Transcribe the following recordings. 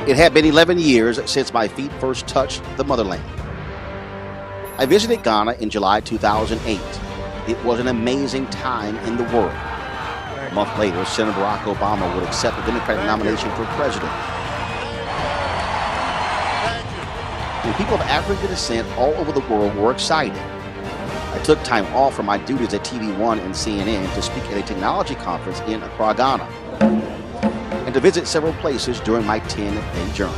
It had been 11 years since my feet first touched the motherland. I visited Ghana in July 2008. It was an amazing time in the world. A month later, Senator Barack Obama would accept the Democratic nomination for president. And people of African descent all over the world were excited. I took time off from my duties at Pt.1 and CNN to speak at a technology conference in Accra, Ghana, and to visit several places during my 10-day journey.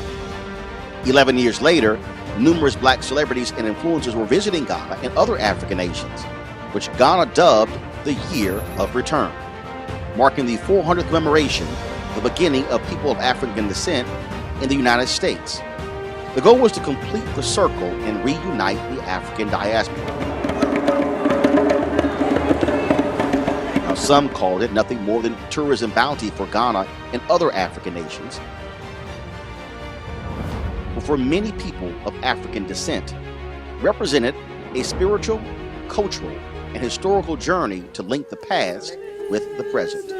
11 years later, numerous black celebrities and influencers were visiting Ghana and other African nations, which Ghana dubbed the Year of Return, marking the 400th commemoration, the beginning of people of African descent in the United States. The goal was to complete the circle and reunite the African diaspora. Now, some called it nothing more than tourism bounty for Ghana and other African nations. But for many people of African descent, represented a spiritual, cultural, and historical journey to link the past with the present.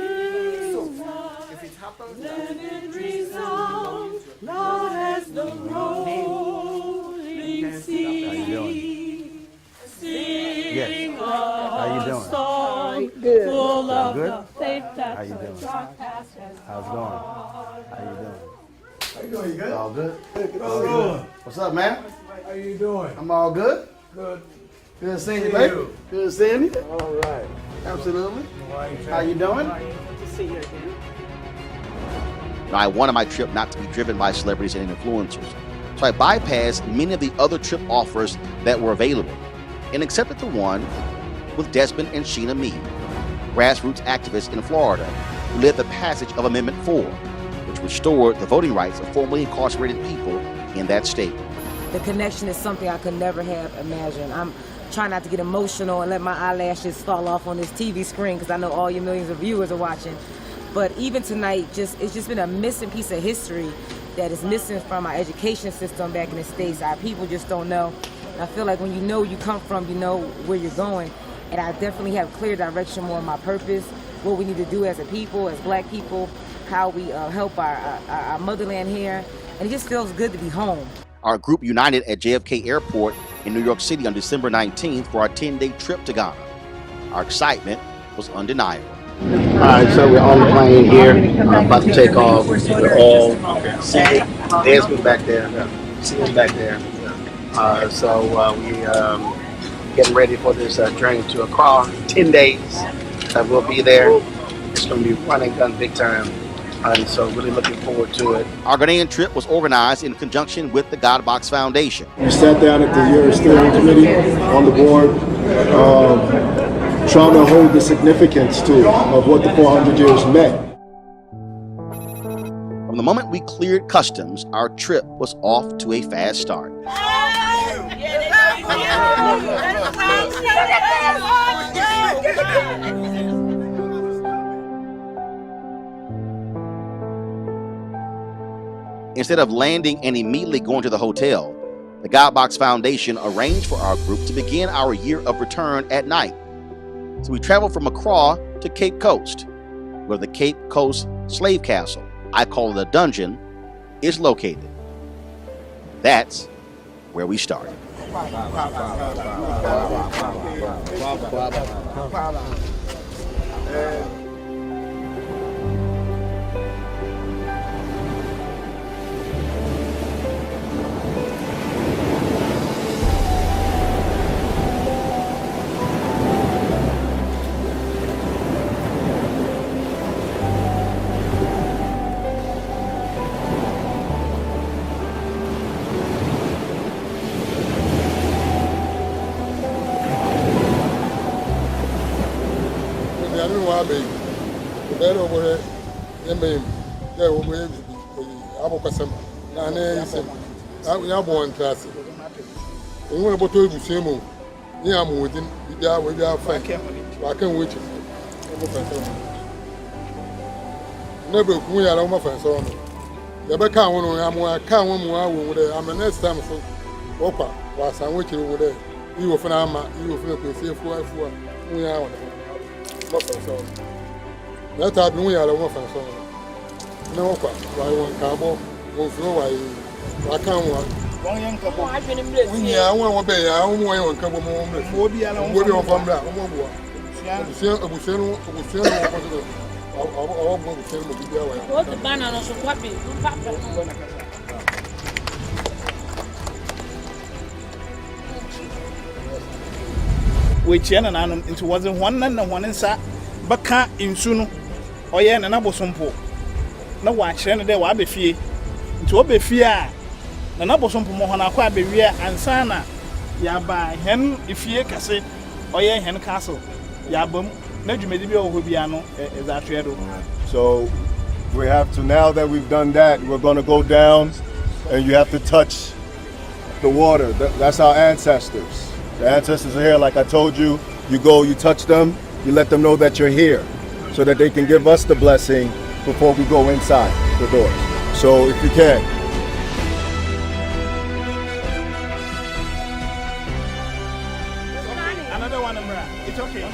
Yes. How you doing? Good. Good? How you doing? How's it going? How you doing? How you doing? You good? All good? All good. What's up, man? How you doing? I'm all good. Good. Good seeing you, baby. Good seeing you. All right. Absolutely. How you doing? to see you again. Now, I wanted my trip not to be driven by celebrities and influencers, so I bypassed many of the other trip offers that were available and accepted the one with Desmond and Sheena Mead, grassroots activists in Florida who led the passage of Amendment 4, which restored the voting rights of formerly incarcerated people in that state. The connection is something I could never have imagined. I'm trying not to get emotional and let my eyelashes fall off on this TV screen because I know all your millions of viewers are watching. But even tonight, it's just been a missing piece of history that is missing from our education system back in the States. Our people just don't know. And I feel like when you know where you come from, you know where you're going. And I definitely have clear direction more on my purpose, what we need to do as a people, as black people, how we help our motherland here. And it just feels good to be home. Our group united at JFK Airport in New York City on December 19th for our 10-day trip to Ghana. Our excitement was undeniable. All right, so we're on the plane here. About to take off. We're all seated. Desmond back there. Seated back there. So we getting ready for this journey to Accra. 10 days. We'll be there. It's going to be running gun big time. And so really looking forward to it. Our Ghanaian trip was organized in conjunction with the God Box Foundation. We sat down at the year steering committee on the board, trying to hold the significance to of what the 400 years meant. From the moment we cleared customs, our trip was off to a fast start. Instead of landing and immediately going to the hotel, the God Box Foundation arranged for our group to begin our year of return at night. So we traveled from Accra to Cape Coast, where the Cape Coast Slave Castle, I call it a dungeon, is located. That's where we started. That I've been we are one for so. No, why one cabo, Wọ́n fi wá yìí, wà á kàn wá. Wọ́n yẹn nǹkan bọ̀. Wọ́n á fi ní mílẹ̀ sí. Wọ́n yẹ àwọn ọmọ bẹ́ẹ̀ yà àwọn ọmọ yẹn nǹkan bọ̀ mọ́ wọn bẹ́ẹ̀. Mo bí ala wọn. Mo bí wọn fam bẹ́ẹ̀ ọmọ bọ̀ wá. Ebusua no wọn kọ́ sọ́dọ̀ àwọn ọmọ ebusua no mo bí bí àwọn yẹn. O ti ba na no so kwa bi. Wekyia na nanom nti wɔdze hɔn na hɔn nsa bɛka nsu no ɔyɛ na nabosompo na wɔakyerɛ no dɛ wɔabɛ fie nti wɔbɛ fie a na nabosompo mo hɔn akɔ abɛwie ansa na yɛaba hɛn efie kɛse ɔyɛ hɛn castle yɛaba mu na dwumadi bi wɔ hɔ bia no ɛdze atwɛ do. So we have to, now that we've done that, we're going to go down and you have to touch the water. That's our ancestors. The ancestors are here, like I told you. You go, you touch them, you let them know that you're here so that they can give us the blessing before we go inside the doors. So if you can. Another one, Amra. It's okay. I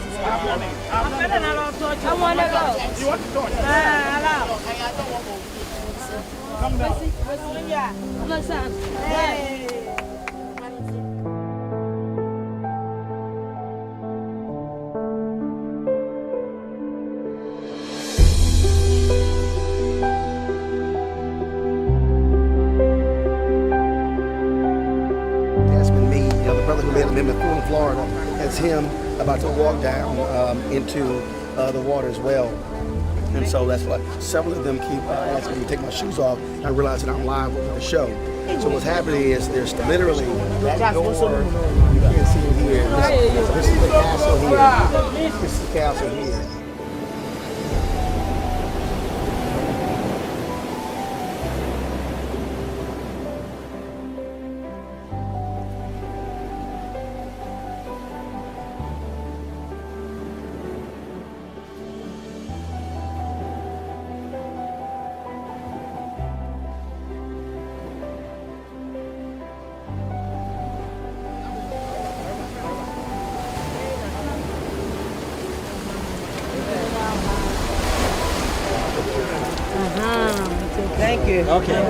want to go. You want to talk? Come down. That's been me. The brother who led him in Florida, that's him about to walk down into the water as well. And so that's why several of them keep asking me to take my shoes off. I realize that I'm live with the show. So what's happening is there's literally that door. You can't see it here. This is the castle here. This is the castle here. Thank you. Okay.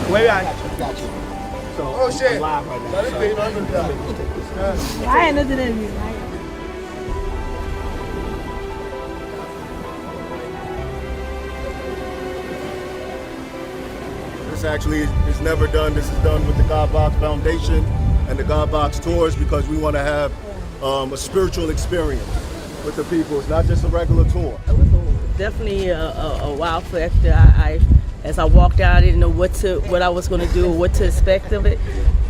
Where you at? Oh shit! Live right now. I ain't nothing in me. This actually is never done. This is done with the God Box Foundation and the God Box Tours because we want to have a spiritual experience with the people. It's not just a regular tour. It was definitely a wow factor. As I walked out, I didn't know what I was going to do or what to expect of it.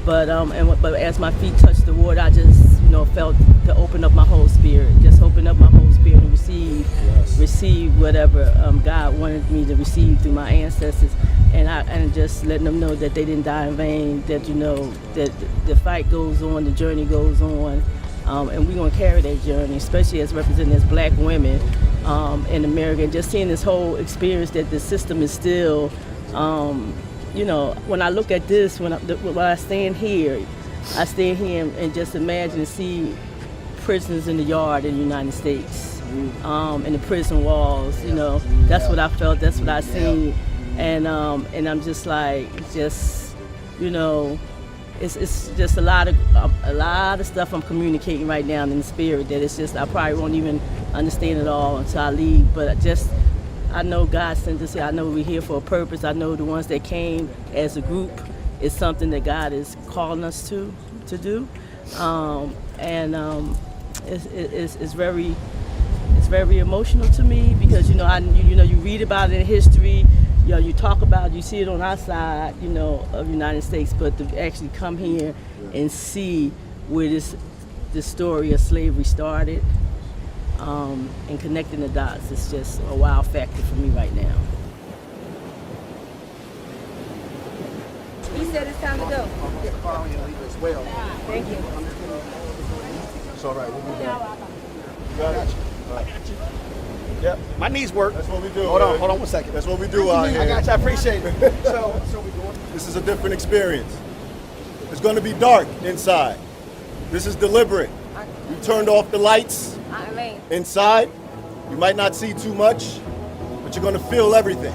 But as my feet touched the water, I just felt to open up my whole spirit, just open up my whole spirit and receive whatever God wanted me to receive through my ancestors, and just letting them know that they didn't die in vain. That that the fight goes on, the journey goes on. And we're going to carry that journey, especially as represented as black women in America. And just seeing this whole experience that the system is still, when I look at this, when I stand here and just imagine and see prisons in the yard in the United States, and the prison walls, that's what I felt, that's what I seen. And I'm just like, it's just a lot of stuff I'm communicating right now in the spirit that it's just I probably won't even understand it all until I leave. But I know God sent us here. I know we're here for a purpose. I know the ones that came as a group is something that God is calling us to do, it's very emotional to me because you read about it in history. You talk about, you see it on our side, of the United States, but to actually come here and see where this story of slavery started, and connecting the dots, it's just a wow factor for me right now. He said it's time to go. As well. Thank you. It's all right. We'll be there. Got it. Yeah, my knees work. That's what we do. Hold on 1 second. That's what we do out here. I got you. I appreciate it. So This is a different experience. It's going to be dark inside. This is deliberate. We turned off the lights inside. You might not see too much, but you're gonna feel everything.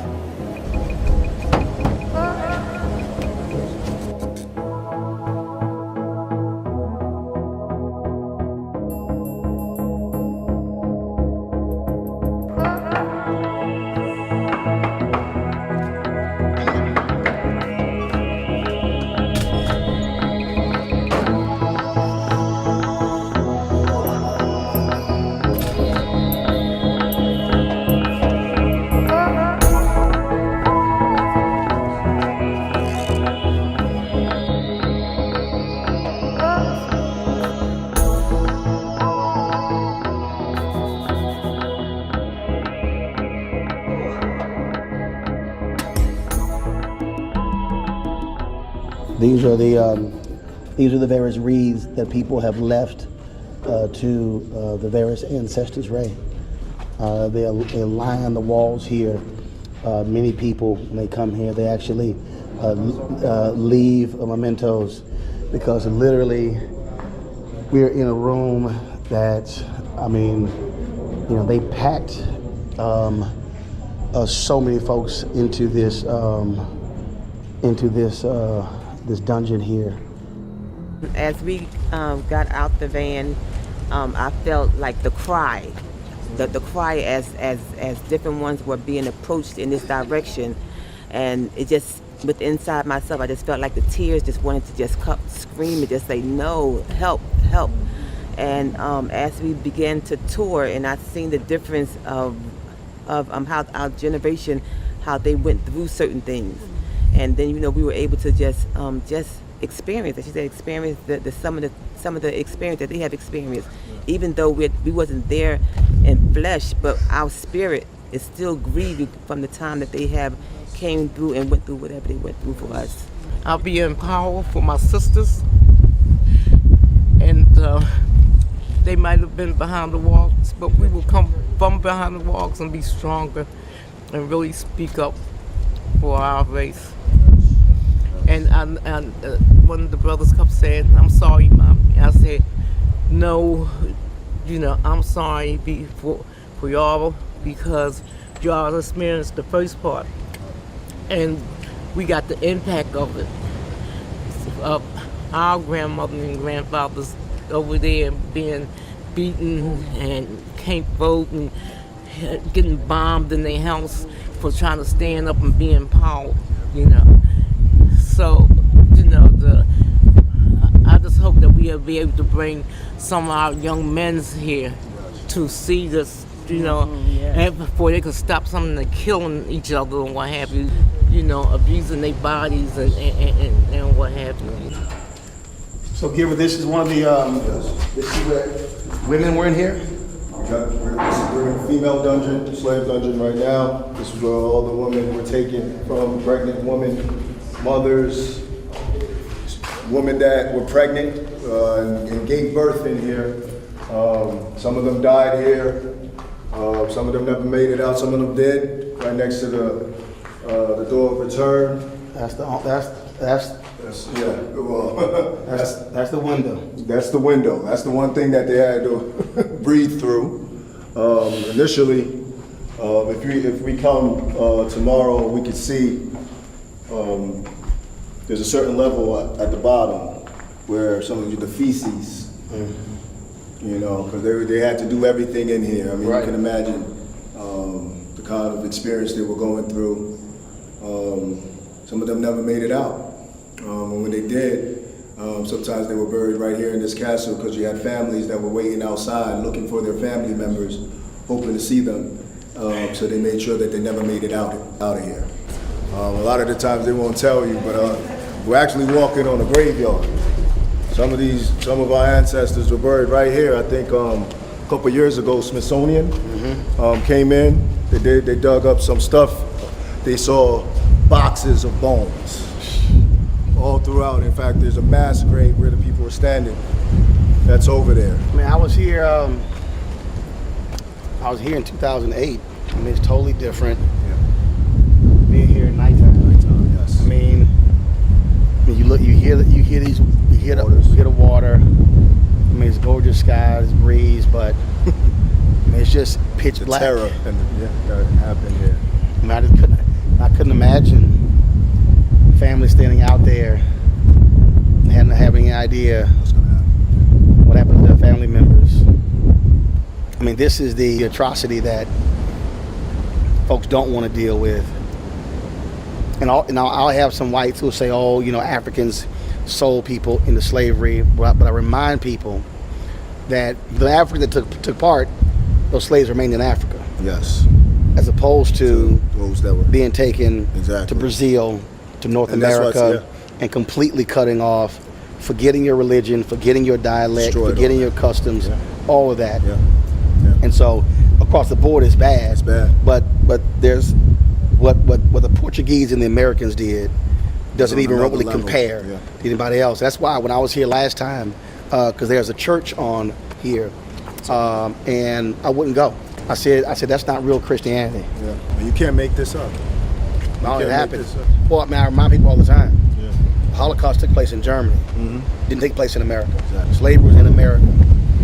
These are the various wreaths that people have left to the various ancestors, Ray. They line the walls here. Many people, when they come here, they actually leave mementos, because literally we're in a room that, I mean, you know, they packed so many folks into this this dungeon here. As we got out the van, I felt like the cry as different ones were being approached in this direction, and it just, with inside myself, I just felt like the tears just wanted to just scream and just say, no, help, help. And as we began to tour, and I seen the difference of how our generation, how they went through certain things, and then, you know, we were able to just experience, as she said, experience some of the experience that they have experienced, even though we wasn't there in flesh, but our spirit is still grieving from the time that they have came through and went through whatever they went through for us. I'll be in power for my sisters, and they might have been behind the walls, but we will come from behind the walls and be stronger and really speak up for our race. And one of the brothers kept saying, "I'm sorry, Mom." I said, "No, you know, I'm sorry for y'all, because y'all experienced the first part, and we got the impact of it, of our grandmother and grandfathers over there being beaten and can't vote and getting bombed in their house for trying to stand up and be in power, you know." So, you know, I just hope that we'll be able to bring some of our young men here to see this, you know, and before they can stop some of the killing each other and what have you, you know, abusing their bodies and what have you. So, Gilbert, this is one of the, this is where women were in here? We're in a female dungeon, slave dungeon right now. This is where all the women were taken from, pregnant women, mothers, women that were pregnant and gave birth in here. Some of them died here. Some of them never made it out. Some of them did, right next to the door of return. That's the window. That's the window. That's the one thing that they had to breathe through. Initially, if we come tomorrow, we can see there's a certain level at the bottom where some of the feces, you know, because they had to do everything in here. I mean, you can imagine the kind of experience they were going through. Some of them never made it out. And when they did, sometimes they were buried right here in this castle, because you had families that were waiting outside looking for their family members, hoping to see them. So they made sure that they never made it out of here. A lot of the times they won't tell you, but we're actually walking on a graveyard. Some of our ancestors were buried right here. I think a couple years ago, Smithsonian came in. They dug up some stuff. They saw boxes of bones all throughout. In fact, there's a mass grave where the people were standing. That's over there. I mean, I was here in 2008. I mean, it's totally different. Being here at nighttime. Yes. I mean, you hear the water. I mean, it's gorgeous skies, breeze, but mean, it's just pitch black. Terror and that happened here. I mean, I couldn't imagine families standing out there and not having any idea what happened to their family members. I mean, this is the atrocity that folks don't want to deal with. And I'll have some whites who will say, oh, you know, Africans sold people into slavery. But I remind people that the Africa that took part, those slaves remained in Africa. Yes. As opposed to those that were being taken exactly to Brazil, to North And that's America, and completely cutting off, forgetting your religion, forgetting your dialect, Destroyed forgetting all your customs, all of that. Yeah. And so across the board it's bad. It's bad. But there's what the Portuguese and the Americans did doesn't On even another really level. compare Yeah. to anybody else. That's why when I was here last time, because there's a church on here, and I wouldn't go. I said that's not real Christianity. Yeah. And you can't make this up. No, You it can't make happened. this up. Well, I mean, I remind people all the time. Yeah. The Holocaust took place in Germany. Mm-hmm. Didn't take place in America. Exactly. Slavery was in America,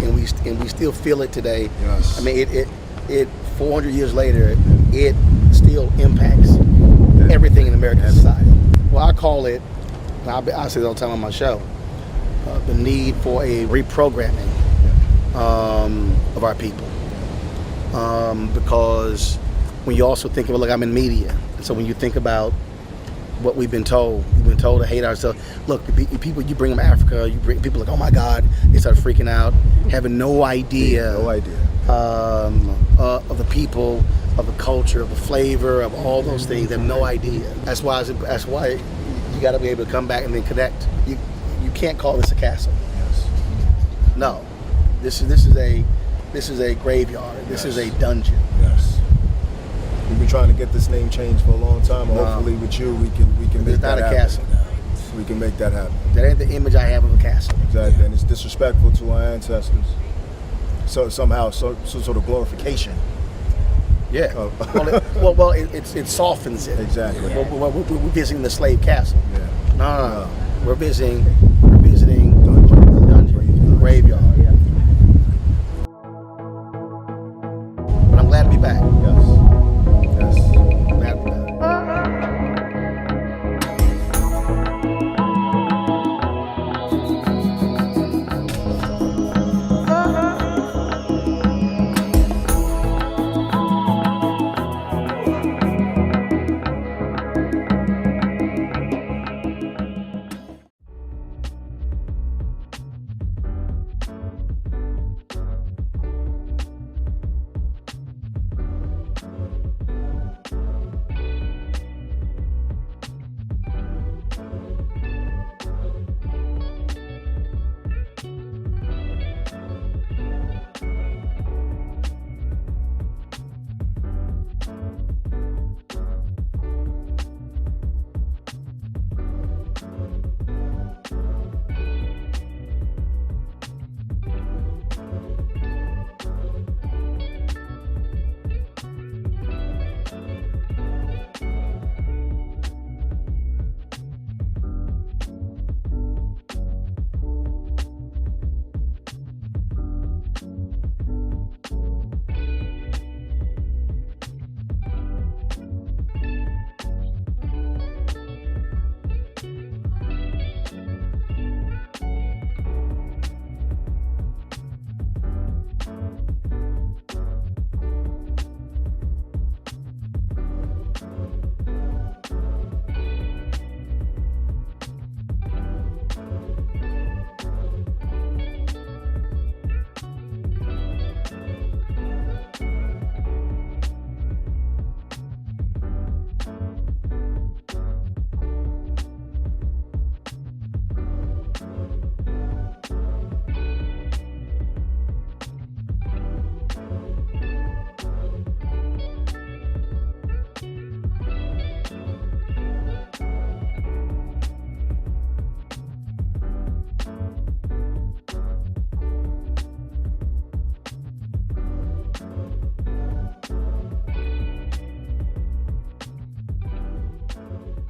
and we still feel it today. Yes. I mean, it 400 years later, it still impacts everything in American society. Well, I call it, I say it all the time on my show, the need for a reprogramming of our people. Because when you also think about, look, I'm in media, and so when you think about what we've been told to hate ourselves. Look, people, you bring them to Africa, you bring people like, oh my God, they start freaking out, having no idea, of the people, of the culture, of the flavor, of all those things. They have no idea. That's why you got to be able to come back and then connect. You can't call this a castle. Yes. No, this is a graveyard. This is a dungeon. Yes. We've been trying to get this name changed for a long time. Hopefully, with you, we can make It's that not a happen. castle. We can make that happen. That ain't the image I have of a castle. Exactly, and it's disrespectful to our ancestors. So somehow, some sort of glorification. Yeah. It softens it. Exactly. We're visiting the slave castle. Yeah. No. We're visiting dungeon, graveyard. But I'm glad to be back. Yes.